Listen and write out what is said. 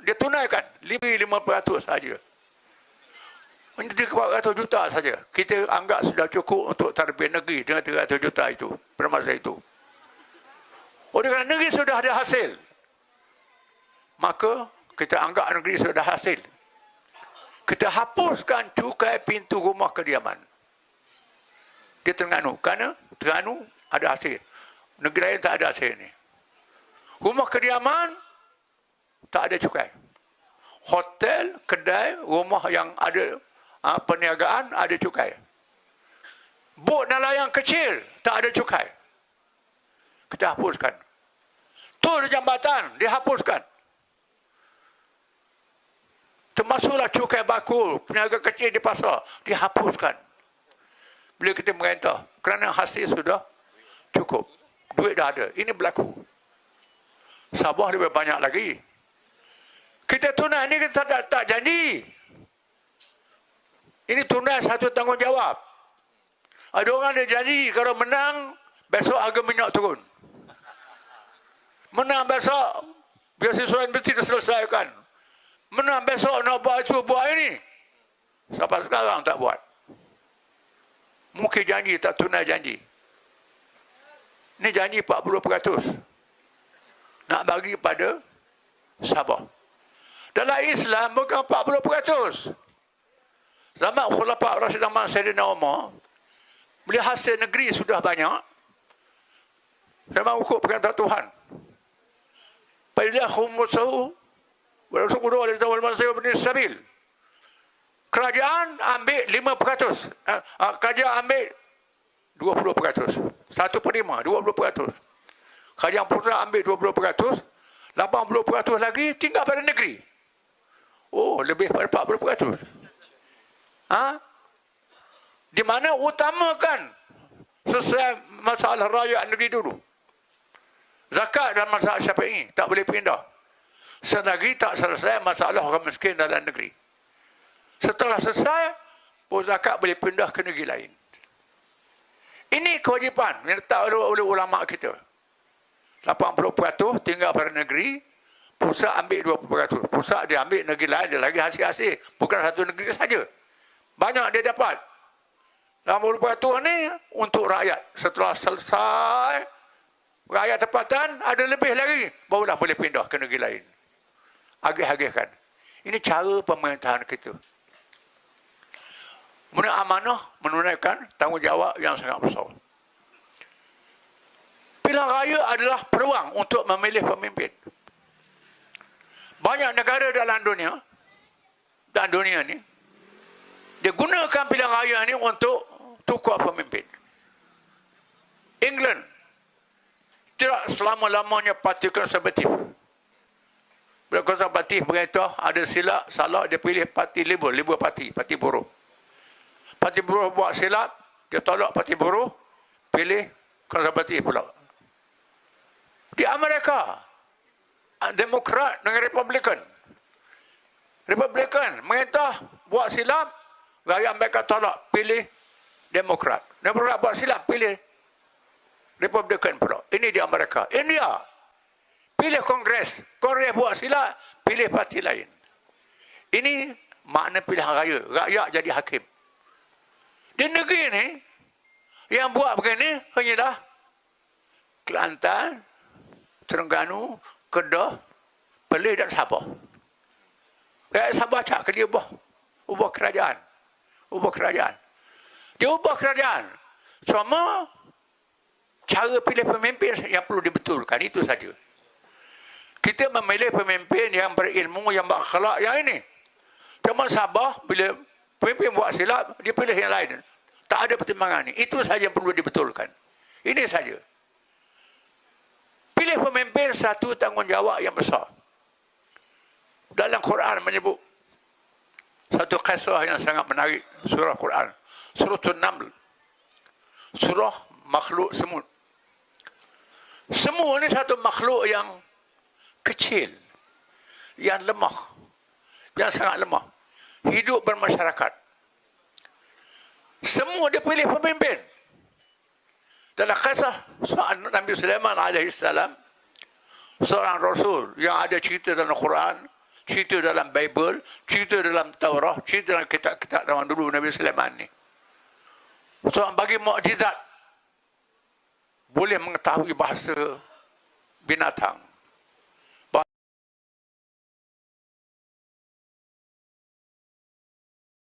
dia tunaikan 5% saja. Menjadi 400 juta saja. Kita anggap sudah cukup untuk tarbiyah negeri dengan 300 juta itu pada masa itu. Oleh kerana negeri sudah ada hasil, maka kita anggap negeri sudah hasil. Kita hapuskan cukai pintu rumah kediaman di Terengganu. Kerana Terengganu ada hasil. Negeri lain tak ada hasil ni. Rumah kediaman tak ada cukai. Hotel, kedai, rumah yang ada perniagaan ada cukai. Bot nelayan kecil tak ada cukai. Kita hapuskan. Tol jambatan dihapuskan. Termasuklah cukai bakul, peniaga kecil di pasar, dihapuskan. Bila kita merintah, kerana hasil sudah cukup. Duit dah ada. Ini berlaku. Sabah lebih banyak lagi. Kita tunai ini kita tak janji. Ini tunai satu tanggungjawab. Ada orang ada janji kalau menang, besok harga minyak turun. Menang besok, beasiswa universiti diselesaikan. Menang besok nak buat itu, buat ini. Sampai sekarang tak buat. Mungkin janji, tak tunai janji. Ini janji 40%. Nak bagi pada Sabah. Dalam Islam bukan 40%. Zaman Khulafa Rasyidin Sayyidina Umar, bila hasil negeri sudah banyak, memang ukur perkataan Tuhan. Bila khumusahu Rasulullah SAW, kerajaan ambil 5%, kerajaan ambil 20%, 1/5, 20%. Kerajaan pusat ambil 20%, 80% lagi tinggal pada negeri. Oh, lebih pada 40%. Di mana utamakan selesai masalah rakyat negeri dulu. Zakat dan masalah Syafi'i tak boleh pindah selagi tak selesai masalah orang miskin dalam negeri. Setelah selesai, zakat boleh pindah ke negeri lain. Ini kewajipan yang diletak oleh ulama kita. 80% tinggal pada negeri, pusat ambil 20%. Pusat dia ambil negeri lain, dia lagi hasil-hasil. Bukan satu negeri saja. Banyak dia dapat. 80% ni untuk rakyat. Setelah selesai, rakyat tempatan ada lebih lagi, barulah boleh pindah ke negeri lain. Agih-agihkan. Ini cara pemerintahan kita. Kemudian amanah menunaikan tanggungjawab yang sangat besar. Pilihan raya adalah peluang untuk memilih pemimpin. Banyak negara dalam dunia ni, dia gunakan pilihan raya ni untuk tukar pemimpin. England tidak selama-lamanya parti konservatif. Bila konservatif beritahu ada silap, salah, dia pilih parti Liberal parti buruh. Parti buruh buat silap, dia tolak parti buruh, pilih konservatif pula. Di Amerika, Demokrat dengan Republikan. Republikan merintah buat silap, rakyat mereka tolak, pilih Demokrat. Demokrat buat silap, pilih Republikan pula. Ini di Amerika. India, pilih Kongres. Kongres buat silap, pilih parti lain. Ini makna pilihan raya. Rakyat jadi hakim. Di negeri ini, yang buat begini hanyalah Kelantan, Terengganu, Kedah, Perlis dan Sabah. Rakyat Sabah cak ke dia ubah kerajaan. Dia ubah kerajaan. Cuma cara pilih pemimpin yang perlu dibetulkan, itu saja. Kita memilih pemimpin yang berilmu, yang berakhlak, yang ini. Cuma Sabah, bila pemimpin buat silap, dia pilih yang lain. Tak ada pertimbangan ini. Itu saja yang perlu dibetulkan. Ini saja. Pilih pemimpin satu tanggungjawab yang besar. Dalam Quran menyebut satu kisah yang sangat menarik. Surah Quran. Surah An-Naml. Surah makhluk semut. Semut ini satu makhluk yang kecil. Yang lemah. Yang sangat lemah. Hidup bermasyarakat. Semua dia pilih pemimpin. Dalam kisah Nabi Sulaiman alaihissalam, seorang rasul yang ada cerita dalam Quran, cerita dalam Bible, cerita dalam Taurat, cerita dalam kitab-kitab zaman dulu Nabi Sulaiman ni. Tuhan bagi mukjizat boleh mengetahui bahasa binatang.